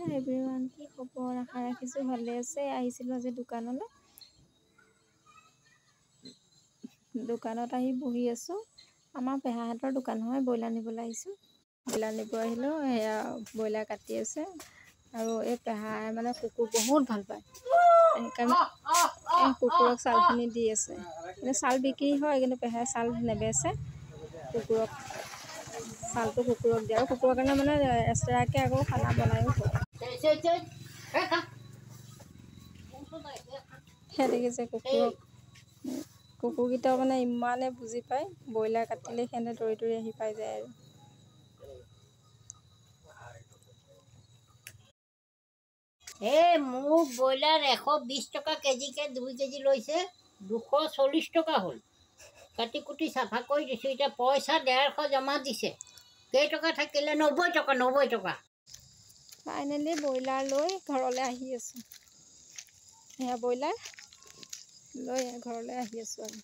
Hello' everyone, কি খবৰ? আশা ৰাখিছোঁ ভালে আছে। আহিছিলোঁ আজি দোকানলৈ। দোকানত আহি বহি আছোঁ। আমাৰ পেহাহঁতৰ দোকান হয়, ব্ৰইলাৰ নিবলৈ আহিছোঁ। ব্ৰইলাৰ নিব আহিলোঁ, সেয়া ব্ৰইলাৰ কাটি আছে। আৰু এই পেহাই মানে কুকুৰ বহুত ভাল পায়, সেইকাৰণে এই কুকুৰক চাউলখিনি দি আছে। কিন্তু চাউল বিক্ৰী হয়, কিন্তু পেহাই চাউল নেবেচে। কুকুৰক চাউলটো কুকুৰক দিয়ে, আৰু কুকুৰৰ কাৰণে মানে এক্সট্ৰাকৈ আকৌ খানা বনায়ো থয়। সেয়া দেখিছে কুকুৰকেইটাও মানে ইমানে বুজি পায়, ব্ৰইলাৰ কাটিলে সিহঁতে দৌৰি দৌৰি আহি পাই যায় আৰু। মোক ব্ৰইলাৰ 120 টকা কেজিকৈ 2 কেজি লৈছে, 240 টকা হ'ল। কাটি কুটি চাফা কৰি দিছোঁ, এতিয়া পইচা 150 জমা দিছে। কেইটকা থাকিলে? 90 টকা, 90 টকা। ফাইনেলি ব্ৰইলাৰ লৈ ঘৰলৈ আহি আছোঁ। সেয়া ব্ৰইলাৰ লৈ ঘৰলৈ আহি আছোঁ আৰু।